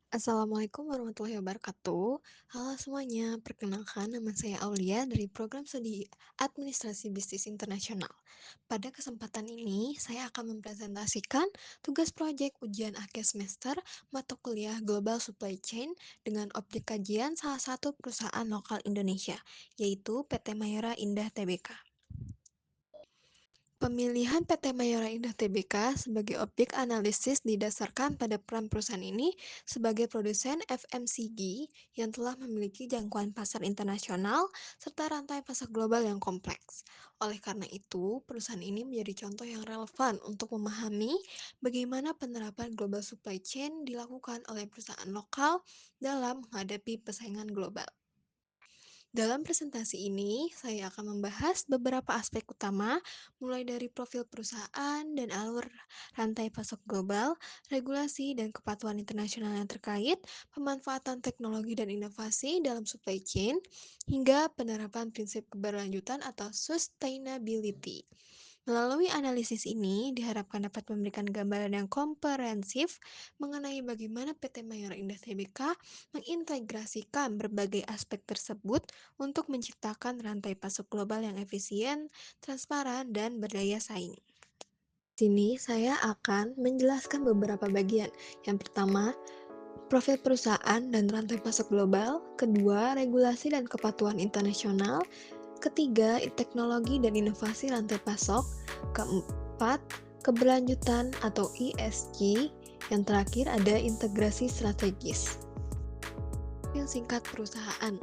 Assalamualaikum warahmatullahi wabarakatuh. Halo semuanya, perkenalkan nama saya Aulia dari Program Studi Administrasi Bisnis Internasional. Pada kesempatan ini, saya akan mempresentasikan tugas proyek ujian akhir semester mata kuliah Global Supply Chain dengan objek kajian salah satu perusahaan lokal Indonesia, yaitu PT Mayora Indah Tbk. Pemilihan PT Mayora Indah Tbk sebagai objek analisis didasarkan pada peran perusahaan ini sebagai produsen FMCG yang telah memiliki jangkauan pasar internasional serta rantai pasar global yang kompleks. Oleh karena itu, perusahaan ini menjadi contoh yang relevan untuk memahami bagaimana penerapan global supply chain dilakukan oleh perusahaan lokal dalam menghadapi persaingan global. Dalam presentasi ini, saya akan membahas beberapa aspek utama, mulai dari profil perusahaan dan alur rantai pasok global, regulasi dan kepatuhan internasional yang terkait, pemanfaatan teknologi dan inovasi dalam supply chain, hingga penerapan prinsip keberlanjutan atau sustainability. Melalui analisis ini, diharapkan dapat memberikan gambaran yang komprehensif mengenai bagaimana PT Mayora Indah Tbk mengintegrasikan berbagai aspek tersebut untuk menciptakan rantai pasok global yang efisien, transparan, dan berdaya saing. Di sini saya akan menjelaskan beberapa bagian. Yang pertama, profil perusahaan dan rantai pasok global. Kedua, regulasi dan kepatuhan internasional. Ketiga, teknologi dan inovasi rantai pasok. Keempat, keberlanjutan atau ESG. Yang terakhir ada integrasi strategis. Profil singkat perusahaan.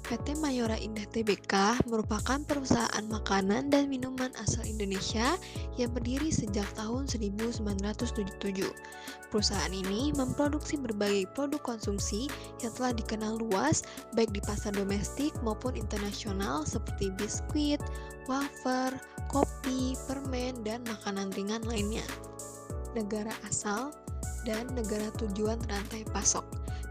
PT Mayora Indah Tbk merupakan perusahaan makanan dan minuman asal Indonesia yang berdiri sejak tahun 1977. Perusahaan ini memproduksi berbagai produk konsumsi yang telah dikenal luas baik di pasar domestik maupun internasional seperti biskuit, wafer, kopi, permen, dan makanan ringan lainnya. Negara asal dan negara tujuan rantai pasok.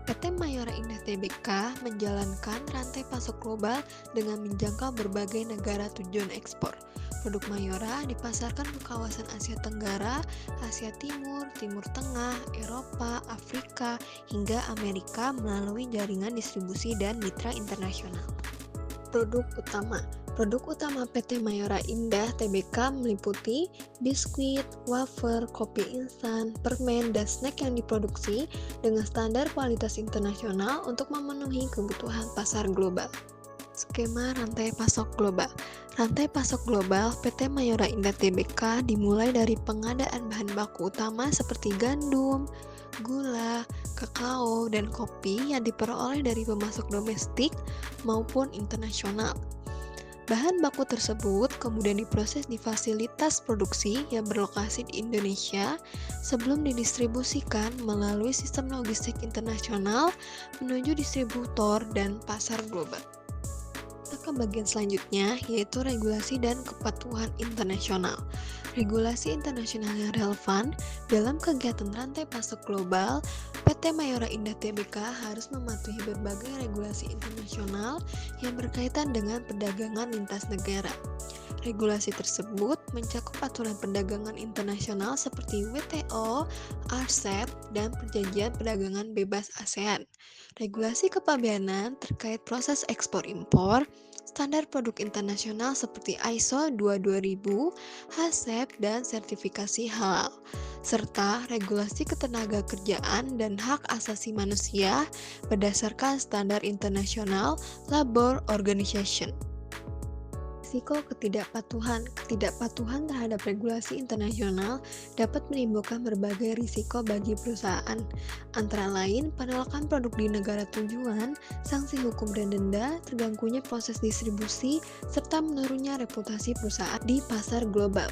PT Mayora Indah Tbk menjalankan rantai pasok global dengan menjangkau berbagai negara tujuan ekspor. Produk Mayora dipasarkan ke kawasan Asia Tenggara, Asia Timur, Timur Tengah, Eropa, Afrika, hingga Amerika melalui jaringan distribusi dan mitra internasional. Produk utama PT Mayora Indah Tbk meliputi biskuit, wafer, kopi instan, permen, dan snack yang diproduksi dengan standar kualitas internasional untuk memenuhi kebutuhan pasar global. Skema rantai pasok global. Rantai pasok global PT Mayora Indah Tbk dimulai dari pengadaan bahan baku utama seperti gandum, gula, kakao, dan kopi yang diperoleh dari pemasok domestik maupun internasional. Bahan baku tersebut kemudian diproses di fasilitas produksi yang berlokasi di Indonesia sebelum didistribusikan melalui sistem logistik internasional menuju distributor dan pasar global. Kita ke bagian selanjutnya, yaitu regulasi dan kepatuhan internasional. Regulasi internasional yang relevan dalam kegiatan rantai pasok global, PT Mayora Indah Tbk harus mematuhi berbagai regulasi internasional yang berkaitan dengan perdagangan lintas negara. Regulasi tersebut mencakup aturan perdagangan internasional seperti WTO, RCEP, dan Perjanjian Perdagangan Bebas ASEAN. Regulasi kepabeanan terkait proses ekspor-impor, standar produk internasional seperti ISO 22000, HACCP, dan sertifikasi halal, serta regulasi ketenaga kerjaan dan hak asasi manusia berdasarkan standar internasional Labor Organization. Risiko ketidakpatuhan terhadap regulasi internasional dapat menimbulkan berbagai risiko bagi perusahaan, antara lain penolakan produk di negara tujuan, sanksi hukum dan denda, terganggunya proses distribusi, serta menurunnya reputasi perusahaan di pasar global.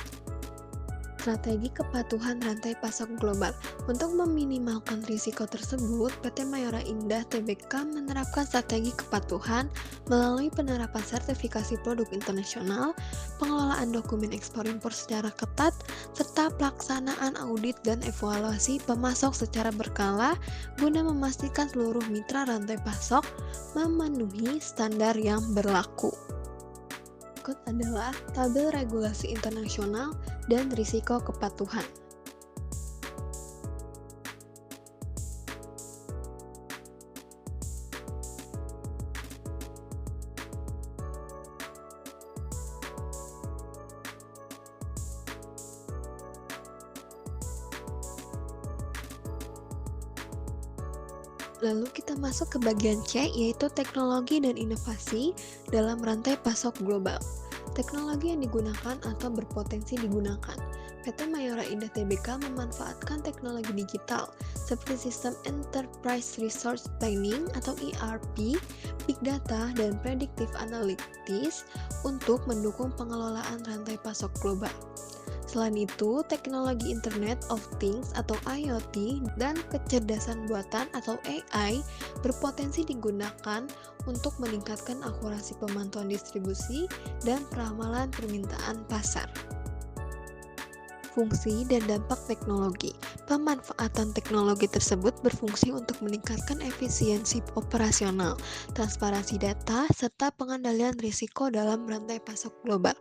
Strategi kepatuhan rantai pasok global. Untuk meminimalkan risiko tersebut, PT Mayora Indah Tbk menerapkan strategi kepatuhan melalui penerapan sertifikasi produk internasional, pengelolaan dokumen ekspor-impor secara ketat, serta pelaksanaan audit dan evaluasi pemasok secara berkala guna memastikan seluruh mitra rantai pasok memenuhi standar yang berlaku. Berikut adalah tabel regulasi internasional dan risiko kepatuhan. Lalu kita masuk ke bagian C, yaitu teknologi dan inovasi dalam rantai pasok global. Teknologi yang digunakan atau berpotensi digunakan. PT Mayora Indah Tbk memanfaatkan teknologi digital seperti sistem Enterprise Resource Planning atau ERP, Big Data, dan Predictive Analytics untuk mendukung pengelolaan rantai pasok global. Selain itu, teknologi Internet of Things atau IoT dan kecerdasan buatan atau AI berpotensi digunakan untuk meningkatkan akurasi pemantauan distribusi dan peramalan permintaan pasar. Fungsi dan dampak teknologi. Pemanfaatan teknologi tersebut berfungsi untuk meningkatkan efisiensi operasional, transparansi data, serta pengendalian risiko dalam rantai pasok global.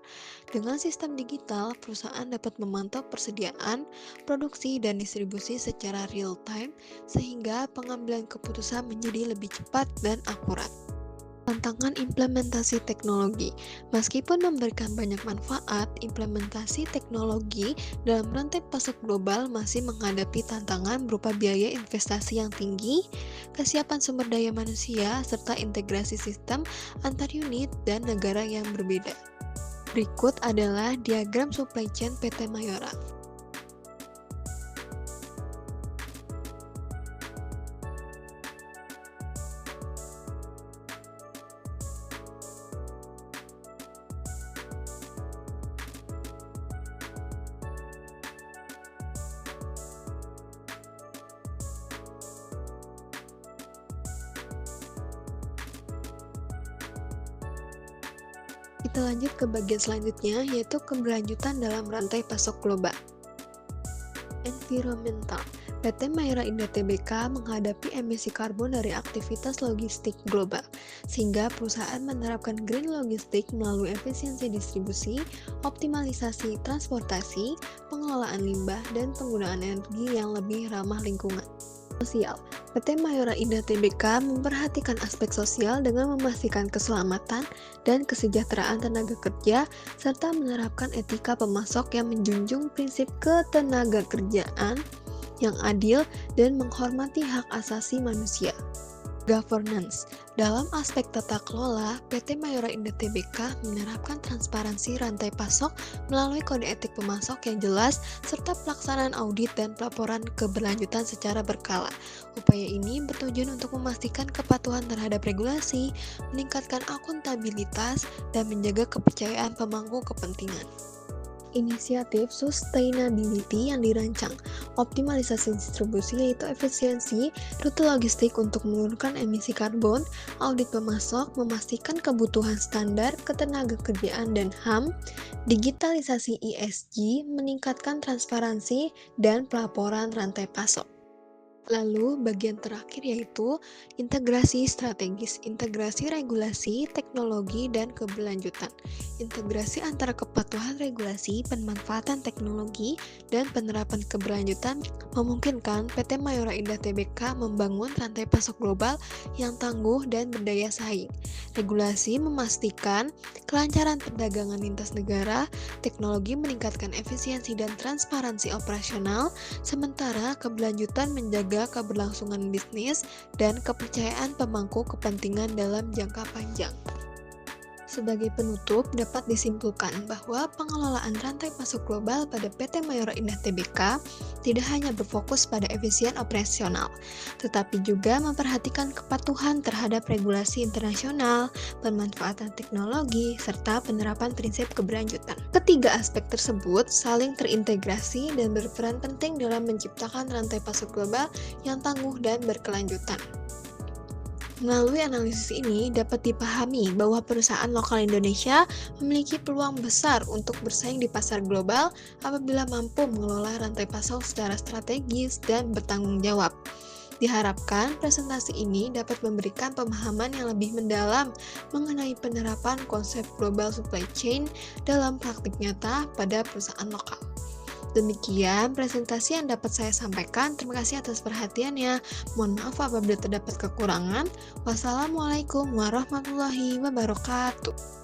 Dengan sistem digital, perusahaan dapat memantau persediaan, produksi, dan distribusi secara real-time, sehingga pengambilan keputusan menjadi lebih cepat dan akurat. Tantangan implementasi teknologi. Meskipun memberikan banyak manfaat, implementasi teknologi dalam rantai pasok global masih menghadapi tantangan berupa biaya investasi yang tinggi, kesiapan sumber daya manusia, serta integrasi sistem antar unit dan negara yang berbeda. Berikut adalah diagram supply chain PT Mayora. Kita lanjut ke bagian selanjutnya, yaitu keberlanjutan dalam rantai pasok global. Environmental. PT Mayora Indah Tbk menghadapi emisi karbon dari aktivitas logistik global, sehingga perusahaan menerapkan green logistik melalui efisiensi distribusi, optimalisasi transportasi, pengelolaan limbah, dan penggunaan energi yang lebih ramah lingkungan. Sosial. PT Mayora Indah Tbk memperhatikan aspek sosial dengan memastikan keselamatan dan kesejahteraan tenaga kerja serta menerapkan etika pemasok yang menjunjung prinsip ketenagakerjaan yang adil dan menghormati hak asasi manusia. Governance. Dalam aspek tata kelola, PT Mayora Indah Tbk menerapkan transparansi rantai pasok melalui kode etik pemasok yang jelas serta pelaksanaan audit dan pelaporan keberlanjutan secara berkala. Upaya ini bertujuan untuk memastikan kepatuhan terhadap regulasi, meningkatkan akuntabilitas, dan menjaga kepercayaan pemangku kepentingan. Inisiatif sustainability yang dirancang, optimalisasi distribusi yaitu efisiensi rute logistik untuk menurunkan emisi karbon, audit pemasok, memastikan kebutuhan standar ketenagakerjaan dan HAM, digitalisasi ESG, meningkatkan transparansi dan pelaporan rantai pasok. Lalu bagian terakhir yaitu integrasi strategis, integrasi regulasi, teknologi, dan keberlanjutan. Integrasi antara kepatuhan regulasi, pemanfaatan teknologi, dan penerapan keberlanjutan memungkinkan PT Mayora Indah Tbk membangun rantai pasok global yang tangguh dan berdaya saing. Regulasi memastikan kelancaran perdagangan lintas negara, teknologi meningkatkan efisiensi dan transparansi operasional, sementara keberlanjutan menjaga keberlangsungan bisnis dan kepercayaan pemangku kepentingan dalam jangka panjang. Sebagai penutup, dapat disimpulkan bahwa pengelolaan rantai pasok global pada PT Mayora Indah Tbk tidak hanya berfokus pada efisien operasional, tetapi juga memperhatikan kepatuhan terhadap regulasi internasional, pemanfaatan teknologi, serta penerapan prinsip keberlanjutan. Ketiga aspek tersebut saling terintegrasi dan berperan penting dalam menciptakan rantai pasok global yang tangguh dan berkelanjutan. Melalui analisis ini dapat dipahami bahwa perusahaan lokal Indonesia memiliki peluang besar untuk bersaing di pasar global apabila mampu mengelola rantai pasok secara strategis dan bertanggung jawab. Diharapkan presentasi ini dapat memberikan pemahaman yang lebih mendalam mengenai penerapan konsep global supply chain dalam praktik nyata pada perusahaan lokal. Demikian presentasi yang dapat saya sampaikan. Terima kasih atas perhatiannya. Mohon maaf apabila terdapat kekurangan. Wassalamualaikum warahmatullahi wabarakatuh.